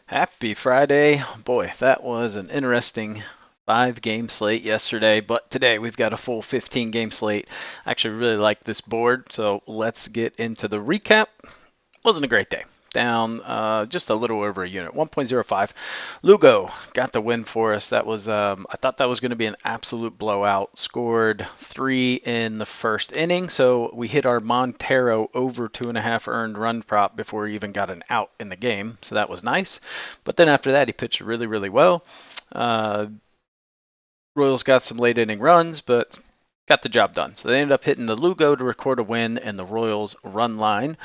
Happy Friday. Boy, that was an interesting 5 game slate yesterday, but today we've got a full 15 game slate. I actually really like this board, so let's get into the recap. Wasn't a great day. Down just a little over a unit, 1.05. Lugo got the win for us. That was I thought that was going to be an absolute blowout. Scored 3 in the first inning, so we hit our Montero over 2.5 earned run prop before he even got an out in the game. So that was nice. But then after that, he pitched really, really well. Uh, Royals got some late inning runs, but got the job done. So they ended up hitting the Lugo to record a win and the Royals run line.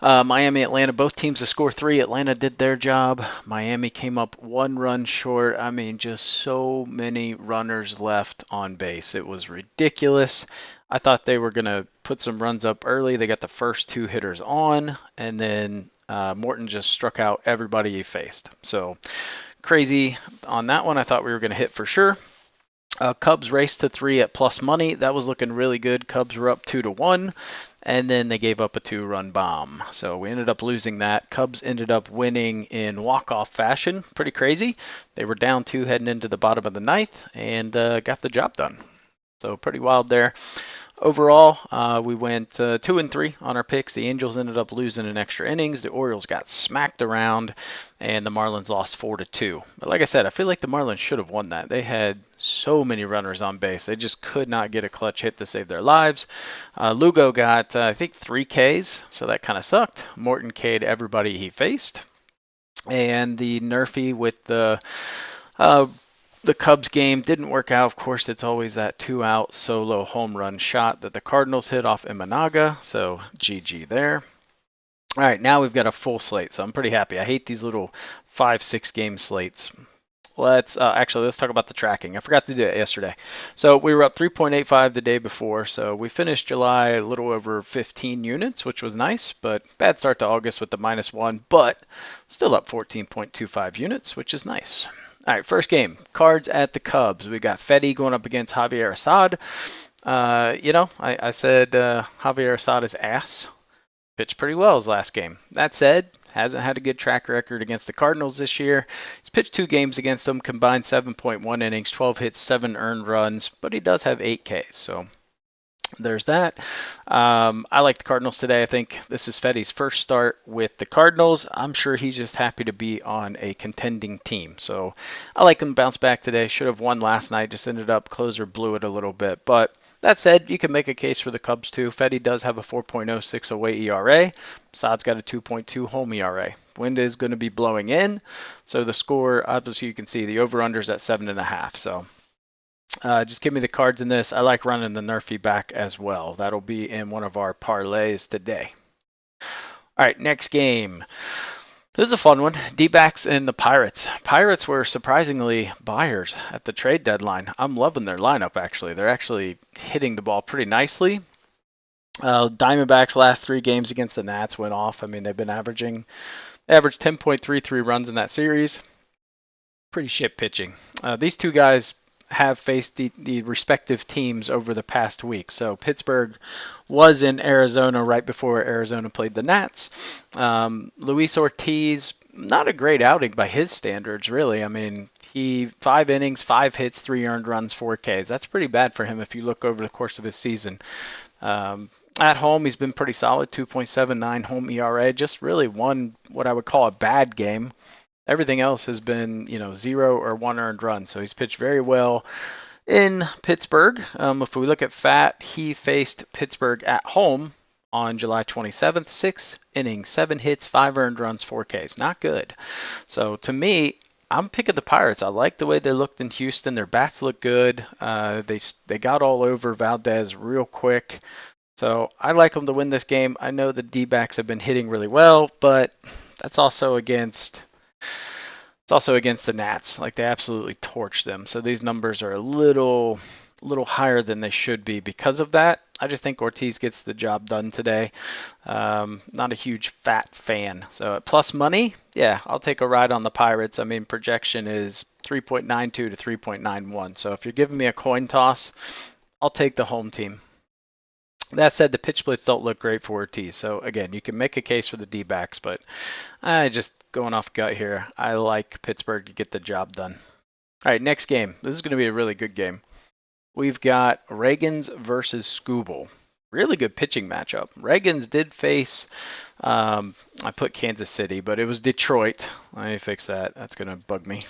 Miami, Atlanta, both teams to score 3. Atlanta did their job. Miami came up 1 run short. I mean, just so many runners left on base. It was ridiculous. I thought they were going to put some runs up early. They got the first 2 hitters on, and then Morton just struck out everybody he faced. So crazy on that one. I thought we were going to hit for sure. Cubs raced to 3 at plus money. That was looking really good. Cubs were up 2-1, and then they gave up a 2-run bomb. So we ended up losing that. Cubs ended up winning in walk-off fashion. Pretty crazy. They were down 2 heading into the bottom of the ninth and got the job done. So pretty wild there. Overall, we went 2-3 on our picks. The Angels ended up losing in extra innings. The Orioles got smacked around, and the Marlins lost 4-2. But like I said, I feel like the Marlins should have won that. They had so many runners on base. They just could not get a clutch hit to save their lives. Lugo got, I think, 3 Ks, so that kind of sucked. Morton K'd everybody he faced. And the Nerfy with the Cubs game didn't work out. Of course, it's always that 2-out solo home run shot that the Cardinals hit off Imanaga. So GG there. All right, now we've got a full slate, so I'm pretty happy. I hate these little 5-6 game slates. Let's talk about the tracking. I forgot to do it yesterday. So we were up 3.85 the day before. So we finished July a little over 15 units, which was nice, but bad start to August with the -1, but still up 14.25 units, which is nice. All right, first game, Cards at the Cubs. We got Fedde going up against Javier Assad. I said Javier Assad is ass. Pitched pretty well his last game. That said, hasn't had a good track record against the Cardinals this year. He's pitched 2 games against them, combined 7.1 innings, 12 hits, 7 earned runs, but he does have 8 Ks. So there's that. I like the Cardinals today. I think this is Fedde's first start with the Cardinals. I'm sure he's just happy to be on a contending team. So I like him to bounce back today. Should have won last night. Just ended up closer blew it a little bit. But that said, you can make a case for the Cubs too. Fedde does have a 4.06 away ERA. Saad's got a 2.2 home ERA. Wind is going to be blowing in. So the score, obviously you can see the over-under is at 7.5. So just give me the Cards in this. I like running the Nerfy back as well. That'll be in one of our parlays today. All right, next game. This is a fun one. D-backs and the Pirates. Pirates were surprisingly buyers at the trade deadline. I'm loving their lineup, actually. They're actually hitting the ball pretty nicely. Diamondbacks' last 3 games against the Nats went off. I mean, they've been averaged 10.33 runs in that series. Pretty shit pitching. These 2 guys have faced the respective teams over the past week. So Pittsburgh was in Arizona right before Arizona played the Nats. Luis Ortiz, not a great outing by his standards, really. I mean, he 5 innings, 5 hits, 3 earned runs, 4 Ks. That's pretty bad for him if you look over the course of his season. At home, he's been pretty solid, 2.79 home ERA. Just really one what I would call a bad game. Everything else has been, 0 or 1 earned run. So he's pitched very well in Pittsburgh. If we look at FAT, he faced Pittsburgh at home on July 27th. 6 innings, 7 hits, 5 earned runs, 4 Ks. Not good. So to me, I'm picking the Pirates. I like the way they looked in Houston. Their bats look good. They got all over Valdez real quick. So I like them to win this game. I know the D-backs have been hitting really well, but that's also against the Nats. Like, they absolutely torched them. So these numbers are a little higher than they should be because of that. I just think Ortiz gets the job done today. Not a huge FAT fan. So at plus money, yeah, I'll take a ride on the Pirates. I mean, projection is 3.92 to 3.91. So if you're giving me a coin toss, I'll take the home team. That said, the pitch splits don't look great for Ortiz. So again, you can make a case for the D-backs, but I just going off gut here. I like Pittsburgh to get the job done. All right, next game. This is going to be a really good game. We've got Reagans versus Skubal. Really good pitching matchup. Reagans did face, I put Kansas City, but it was Detroit. Let me fix that. That's going to bug me.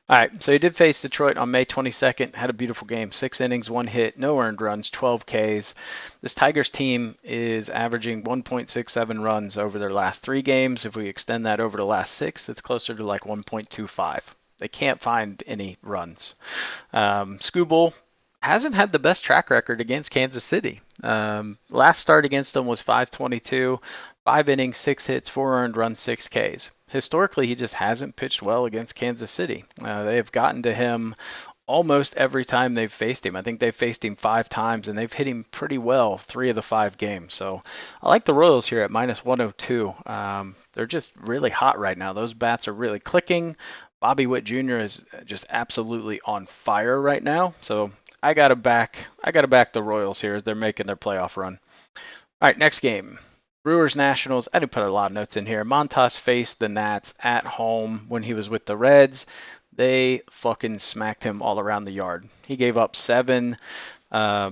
All right, so he did face Detroit on May 22nd. Had a beautiful game. 6 innings, 1 hit, no earned runs, 12 Ks. This Tigers team is averaging 1.67 runs over their last 3 games. If we extend that over the last 6, it's closer to like 1.25. They can't find any runs. Skubal hasn't had the best track record against Kansas City. Last start against them was 522, 5 innings, 6 hits, 4 earned runs, 6 Ks. Historically, he just hasn't pitched well against Kansas City. They have gotten to him almost every time they've faced him. I think they've faced him 5 times, and they've hit him pretty well 3 of the 5 games. So I like the Royals here at minus 102. They're just really hot right now. Those bats are really clicking. Bobby Witt Jr. is just absolutely on fire right now. So I gotta back the Royals here as they're making their playoff run. All right, next game. Brewers Nationals. I didn't put a lot of notes in here. Montas faced the Nats at home when he was with the Reds. They fucking smacked him all around the yard. He gave up 7. I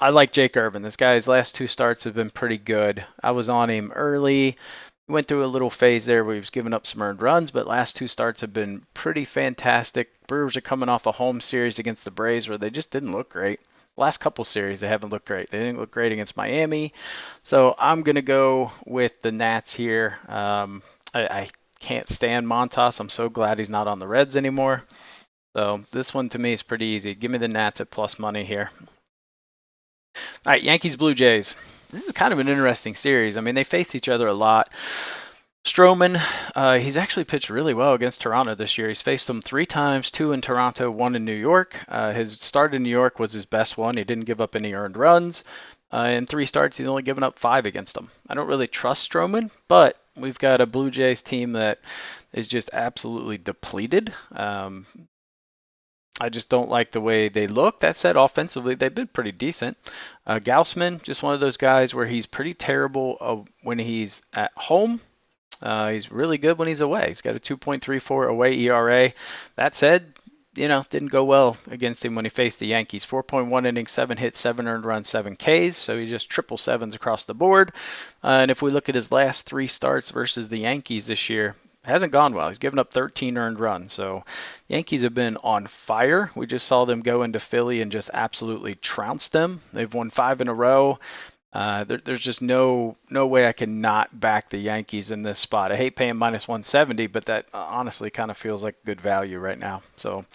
like Jake Irvin. This guy's last 2 starts have been pretty good. I was on him early. He went through a little phase there where he was giving up some earned runs, but last 2 starts have been pretty fantastic. Brewers are coming off a home series against the Braves where they just didn't look great. Last couple series, they haven't looked great. They didn't look great against Miami. So I'm going to go with the Nats here. I can't stand Montas. I'm so glad he's not on the Reds anymore. So this one to me is pretty easy. Give me the Nats at plus money here. All right, Yankees Blue Jays. This is kind of an interesting series. I mean, they face each other a lot. Stroman, he's actually pitched really well against Toronto this year. He's faced them 3 times, 2 in Toronto, 1 in New York. His start in New York was his best one. He didn't give up any earned runs. In 3 starts, he's only given up 5 against them. I don't really trust Stroman, but we've got a Blue Jays team that is just absolutely depleted. I just don't like the way they look. That said, offensively, they've been pretty decent. Gausman, just one of those guys where he's pretty terrible when he's at home. He's really good when he's away. He's got a 2.34 away ERA. That said, didn't go well against him when he faced the Yankees. 4.1 innings, 7 hits, 7 earned runs, 7 Ks. So he just triple sevens across the board. And if we look at his last 3 starts versus the Yankees this year, hasn't gone well. He's given up 13 earned runs. So Yankees have been on fire. We just saw them go into Philly and just absolutely trounce them. They've won 5 in a row. There's just no way I can not back the Yankees in this spot. I hate paying minus 170, but that honestly kind of feels like good value right now. So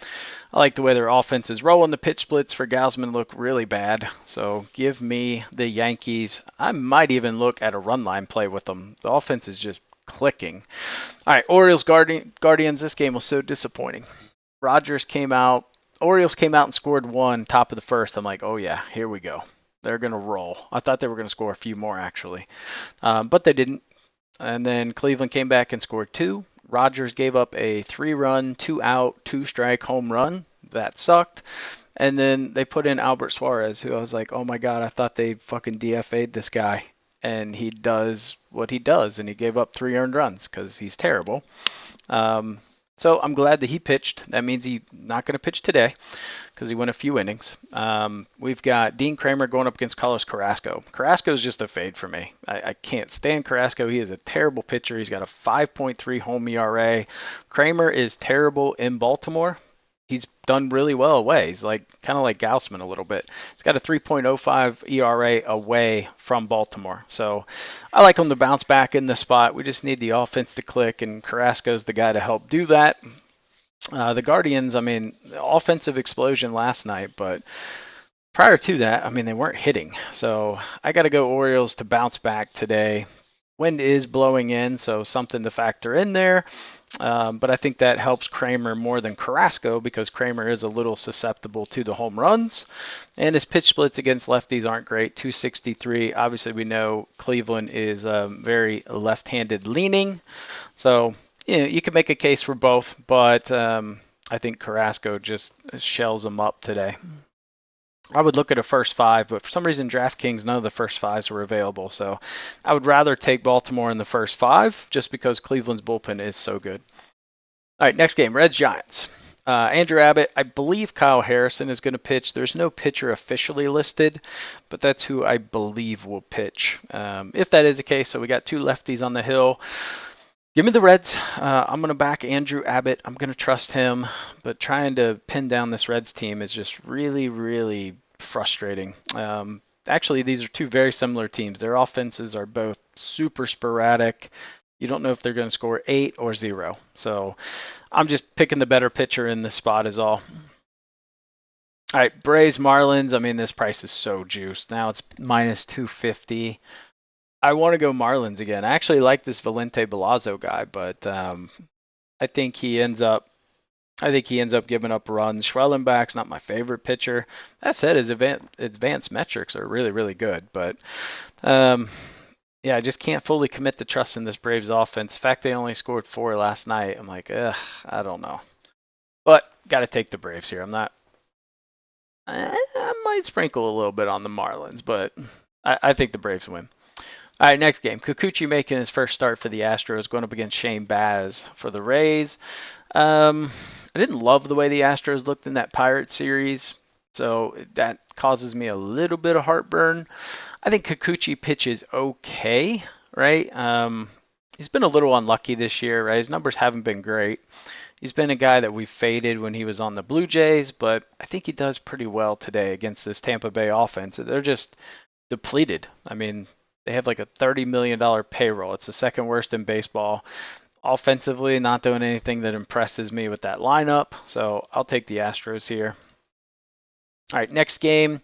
I like the way their offense is rolling. The pitch splits for Gausman look really bad. So give me the Yankees. I might even look at a run line play with them. The offense is just clicking. All right, Orioles Guardians. This game was so disappointing. Orioles came out and scored 1 top of the first. I'm like, oh yeah, here we go. They're going to roll. I thought they were going to score a few more, actually. But they didn't. And then Cleveland came back and scored 2. Rogers gave up a 3-run, 2-out, 2-strike home run. That sucked. And then they put in Albert Suarez, who I was like, oh my God, I thought they fucking DFA'd this guy. And he does what he does, and he gave up 3 earned runs because he's terrible. So I'm glad that he pitched. That means he's not going to pitch today because he went a few innings. We've got Dean Kramer going up against Carlos Carrasco. Carrasco is just a fade for me. I can't stand Carrasco. He is a terrible pitcher. He's got a 5.3 home ERA. Kramer is terrible in Baltimore. He's done really well away. He's kind of like Gausman a little bit. He's got a 3.05 ERA away from Baltimore. So I like him to bounce back in the spot. We just need the offense to click, and Carrasco's the guy to help do that. The Guardians, the offensive explosion last night, but prior to that, they weren't hitting. So I got to go Orioles to bounce back today. Wind is blowing in, so something to factor in there. But I think that helps Kramer more than Carrasco because Kramer is a little susceptible to the home runs. And his pitch splits against lefties aren't great. 263. Obviously, we know Cleveland is very left-handed leaning. So, you can make a case for both, but I think Carrasco just shells them up today. I would look at a first five, but for some reason, DraftKings, none of the first fives were available. So I would rather take Baltimore in the first five just because Cleveland's bullpen is so good. All right, next game, Reds Giants. Andrew Abbott, I believe Kyle Harrison is going to pitch. There's no pitcher officially listed, but that's who I believe will pitch. If that is the case, so we got two lefties on the hill. Give me the Reds. I'm going to back Andrew Abbott. I'm going to trust him, but trying to pin down this Reds team is just really, really frustrating. Actually, these are two very similar teams. Their offenses are both super sporadic. You don't know if they're going to score 8 or 0. So I'm just picking the better pitcher in this spot is all. All right, Braves, Marlins. I mean, this price is so juiced. Now it's minus 250. I want to go Marlins again. I actually like this Valente Belazo guy, but I think he ends up giving up runs. Schwellenbach's not my favorite pitcher. That said, his advanced metrics are really, really good. But yeah, I just can't fully commit to trust in this Braves offense. The fact they only scored 4 last night, I'm like, I don't know. But got to take the Braves here. I might sprinkle a little bit on the Marlins, but I think the Braves win. All right, next game. Kikuchi making his first start for the Astros, going up against Shane Baz for the Rays. I didn't love the way the Astros looked in that Pirates series, so that causes me a little bit of heartburn. I think Kikuchi pitches okay, right? He's been a little unlucky this year, right? His numbers haven't been great. He's been a guy that we faded when he was on the Blue Jays, but I think he does pretty well today against this Tampa Bay offense. They're just depleted. I mean, they have like a $30 million payroll. It's the second worst in baseball. Offensively, not doing anything that impresses me with that lineup. So I'll take the Astros here. All right, next game.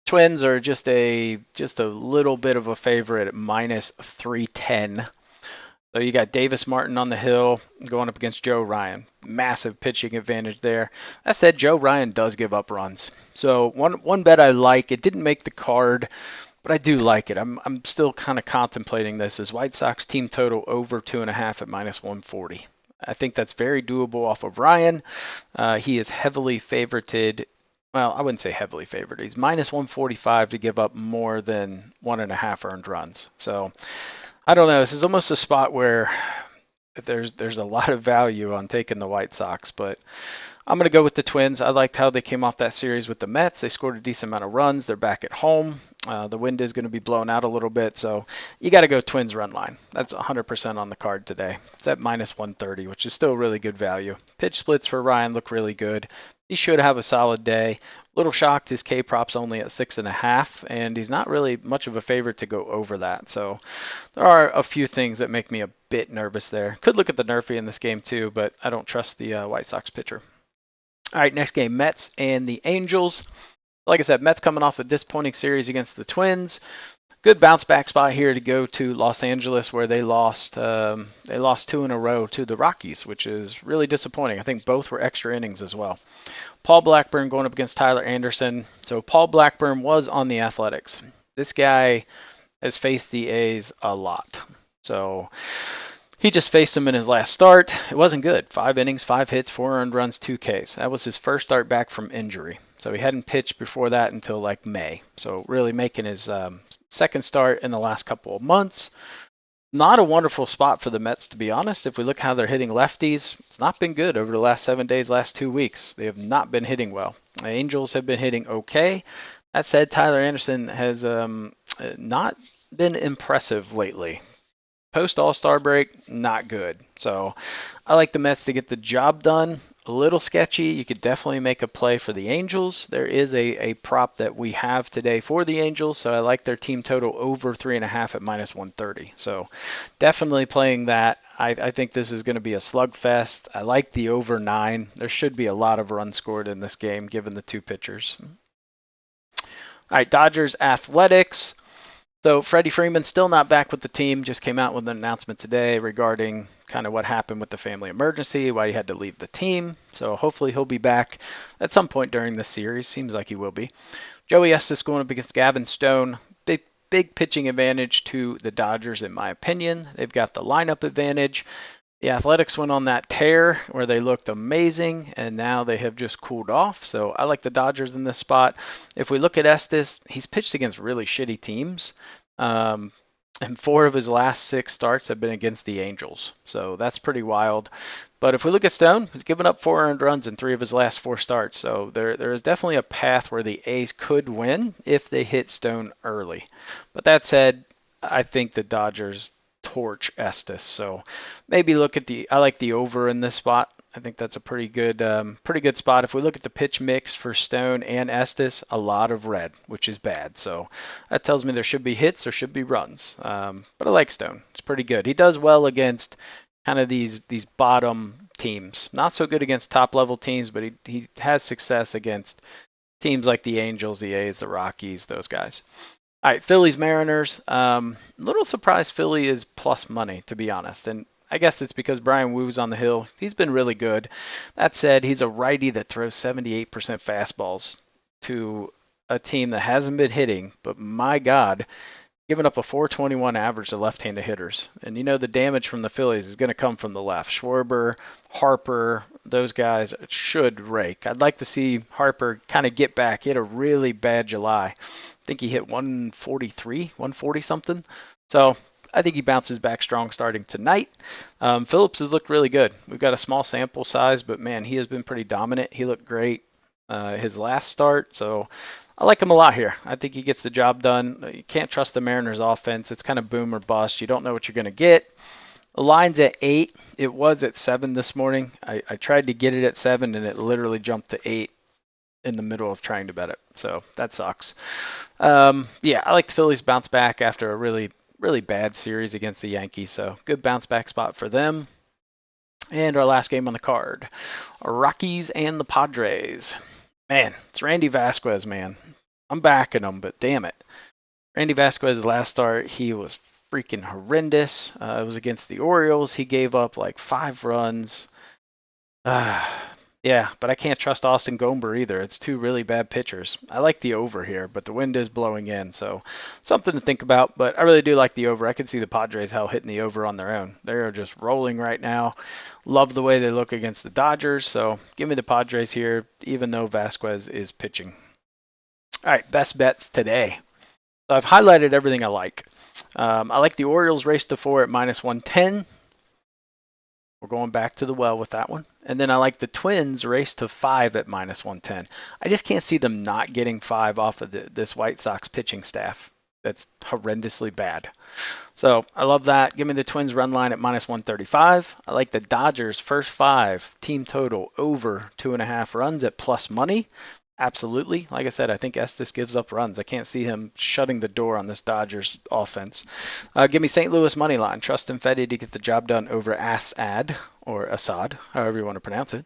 Twins are just a little bit of a favorite at minus 310. So you got Davis Martin on the hill going up against Joe Ryan. Massive pitching advantage there. That said, Joe Ryan does give up runs. So one bet I like. It didn't make the card, but I do like it. I'm still kind of contemplating this as White Sox team total over 2.5 at minus 140. I think that's very doable off of Ryan. He is heavily favorited. Well, I wouldn't say heavily favored. He's minus 145 to give up more than 1.5 earned runs. So I don't know. This is almost a spot where there's a lot of value on taking the White Sox, but I'm going to go with the Twins. I liked how they came off that series with the Mets. They scored a decent amount of runs. They're back at home. The wind is going to be blown out a little bit, so you got to go Twins run line. That's 100% on the card today. It's at minus 130, which is still really good value. Pitch splits for Ryan look really good. He should have a solid day. Little shocked his K prop's only at 6.5, and he's not really much of a favorite to go over that. So there are a few things that make me a bit nervous there. Could look at the Nerfy in this game too, but I don't trust the White Sox pitcher. All right, next game, Mets and the Angels. Like I said, Mets coming off a disappointing series against the Twins. Good bounce back spot here to go to Los Angeles, where they lost 2 in a row to the Rockies, which is really disappointing. I think both were extra innings as well. Paul Blackburn going up against Tyler Anderson. So Paul Blackburn was on the Athletics. This guy has faced the A's a lot. So he just faced them in his last start. It wasn't good. 5 innings, 5 hits, 4 earned runs, 2 Ks. That was his first start back from injury. So he hadn't pitched before that until like May. So really making his second start in the last couple of months. Not a wonderful spot for the Mets, to be honest. If we look how they're hitting lefties, it's not been good over the last 7 days, last 2 weeks. They have not been hitting well. The Angels have been hitting okay. That said, Tyler Anderson has not been impressive lately. Post All-Star break, not good. So I like the Mets to get the job done. A little sketchy. You could definitely make a play for the Angels. There is a prop that we have today for the Angels, so I like their team total over 3.5 at minus 130. So definitely playing that. I think this is going to be a slugfest. I like the over 9. There should be a lot of runs scored in this game given the 2 pitchers. All right, Dodgers Athletics. So Freddie Freeman still not back with the team, just came out with an announcement today regarding kind of what happened with the family emergency, why he had to leave the team. So hopefully he'll be back at some point during this series. Seems like he will be. Joey Estes going up against Gavin Stone. Big pitching advantage to the Dodgers, in my opinion. They've got the lineup advantage. The Athletics went on that tear where they looked amazing, and now they have just cooled off. So I like the Dodgers in this spot. If we look at Estes, he's pitched against really shitty teams. Um, and 4 of his last 6 starts have been against the Angels. So that's pretty wild. But if we look at Stone, he's given up 4 earned runs in 3 of his last 4 starts. So there is definitely a path where the A's could win if they hit Stone early. But that said, I think the Dodgers torch Estes. So maybe look at I like the over in this spot. I think that's a pretty good spot. If we look at the pitch mix for Stone and Estes, a lot of red, which is bad. So that tells me there should be hits, there should be runs. But I like Stone. It's pretty good. He does well against kind of these bottom teams. Not so good against top level teams, but he has success against teams like the Angels, the A's, the Rockies, those guys. All right, Phillies, Mariners. Little surprised Philly is plus money, to be honest. And I guess it's because Brian Woo's on the hill. He's been really good. That said, he's a righty that throws 78% fastballs to a team that hasn't been hitting, but my God, giving up a 421 average to left-handed hitters. And you know the damage from the Phillies is going to come from the left. Schwarber, Harper, those guys should rake. I'd like to see Harper kind of get back. He had a really bad July. I think he hit 143, 140 something. So I think he bounces back strong starting tonight. Phillips has looked really good. We've got a small sample size, but man, he has been pretty dominant. He looked great his last start. So I like him a lot here. I think he gets the job done. You can't trust the Mariners offense. It's kind of boom or bust. You don't know what you're going to get. The line's at 8. It was at 7 this morning. I tried to get it at 7, and it literally jumped to 8 in the middle of trying to bet it. So that sucks. Yeah, I like the Phillies bounce back after a really, really bad series against the Yankees. So good bounce back spot for them. And our last game on the card, Rockies and the Padres. Man, it's Randy Vasquez, man. I'm backing him, but damn it. Randy Vasquez's last start, he was freaking horrendous. It was against the Orioles. He gave up like 5 runs. Yeah, but I can't trust Austin Gomber either. It's 2 really bad pitchers. I like the over here, but the wind is blowing in, so something to think about. But I really do like the over. I can see the Padres hitting the over on their own. They're just rolling right now. Love the way they look against the Dodgers, so give me the Padres here, even though Vasquez is pitching. All right, best bets today. So I've highlighted everything I like. I like the Orioles race to 4 at minus 110. We're going back to the well with that one. And then I like the Twins race to 5 at minus 110. I just can't see them not getting 5 off of this White Sox pitching staff. That's horrendously bad. So I love that. Give me the Twins run line at minus 135. I like the Dodgers first 5 team total over 2.5 runs at plus money. Absolutely. Like I said, I think Estes gives up runs. I can't see him shutting the door on this Dodgers offense. Give me St. Louis money line. Trust in Fedde to get the job done over Assad, or Assad, however you want to pronounce it.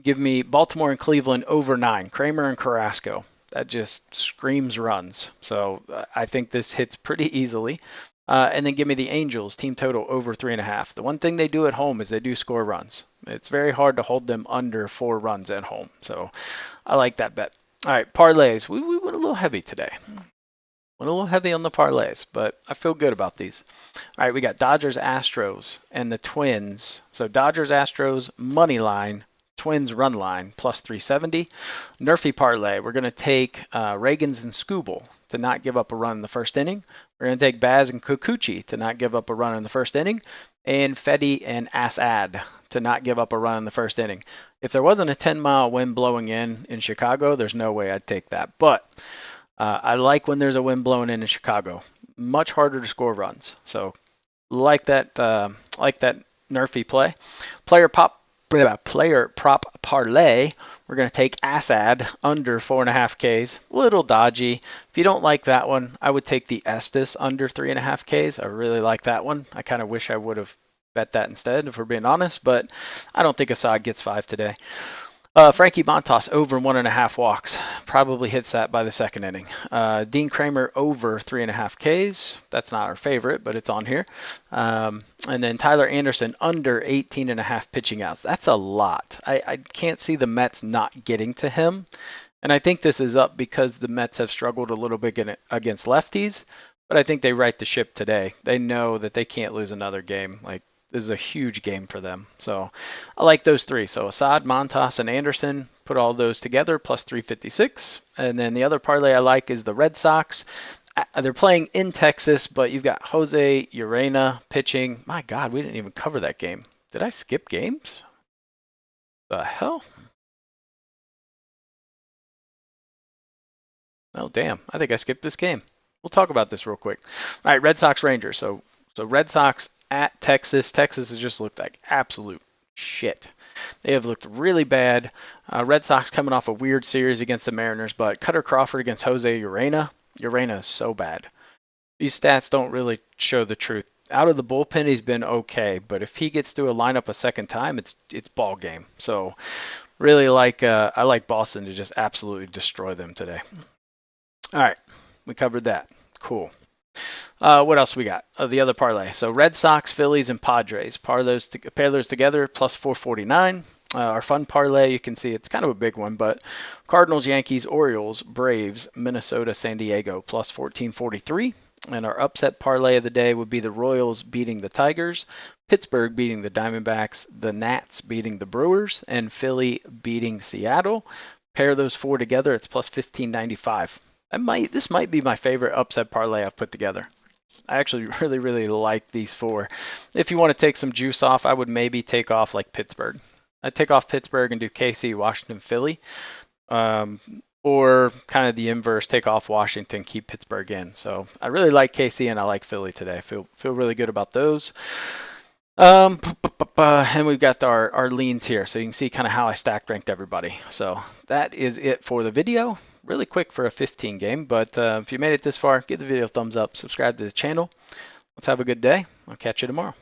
Give me Baltimore and Cleveland over 9. Kramer and Carrasco. That just screams runs. So I think this hits pretty easily. And then give me the Angels team total over 3.5. The one thing they do at home is they do score runs. It's very hard to hold them under 4 runs at home. So I like that bet. All right, parlays. We went a little heavy today. Went a little heavy on the parlays, but I feel good about these. All right, we got Dodgers, Astros, and the Twins. So Dodgers, Astros, money line, Twins run line, plus 370. Nerfy parlay. We're going to take Reagans and Skubal to not give up a run in the first inning. We're going to take Baz and Kikuchi to not give up a run in the first inning. And Fedde and Assad to not give up a run in the first inning. If there wasn't a 10-mile wind blowing in Chicago, there's no way I'd take that. But I like when there's a wind blowing in Chicago. Much harder to score runs. So like that Nerfy play. Player prop parlay. We're going to take Assad under 4.5 Ks. Little dodgy. If you don't like that one, I would take the Estes under 3.5 Ks. I really like that one. I kind of wish I would have bet that instead, if we're being honest, but I don't think Assad gets 5 today. Frankie Montas over 1.5 walks. Probably hits that by the second inning. Dean Kramer over 3.5 Ks. That's not our favorite, but it's on here. And then Tyler Anderson under 18.5 pitching outs. That's a lot. I can't see the Mets not getting to him. And I think this is up because the Mets have struggled a little bit against lefties, but I think they right the ship today. They know that they can't lose another game. Like, is a huge game for them. So I like those three. So Assad, Montas, and Anderson, put all those together, plus 356. And then the other parlay I like is the Red Sox. They're playing in Texas, but you've got Jose Urena pitching. My God, we didn't even cover that game. Did I skip games? The hell? Oh, damn. I think I skipped this game. We'll talk about this real quick. All right, Red Sox Rangers. So Red Sox at Texas. Texas has just looked like absolute shit. They have looked really bad. Red Sox coming off a weird series against the Mariners, but Cutter Crawford against Jose Urena. Urena is so bad. These stats don't really show the truth. Out of the bullpen, he's been okay, but if he gets through a lineup a second time, it's ball game. So really like I like Boston to just absolutely destroy them today. All right, we covered that. Cool. What else we got? The other parlay. So Red Sox, Phillies, and Padres. Pair those together, plus 449. Our fun parlay, you can see it's kind of a big one, but Cardinals, Yankees, Orioles, Braves, Minnesota, San Diego, plus 1443. And our upset parlay of the day would be the Royals beating the Tigers, Pittsburgh beating the Diamondbacks, the Nats beating the Brewers, and Philly beating Seattle. Pair those four together, it's plus 1595. This might be my favorite upset parlay I've put together. I actually really, really like these four. If you want to take some juice off, I would maybe take off like Pittsburgh. I'd take off Pittsburgh and do KC, Washington, Philly. Or kind of the inverse, take off Washington, keep Pittsburgh in. So I really like KC and I like Philly today. I feel really good about those. And we've got our leans here, so you can see kind of how I stack ranked everybody. So that is it for the video. Really quick for a 15 game, but if you made it this far, give the video a thumbs up, subscribe to the channel. Let's have a good day. I'll catch you tomorrow.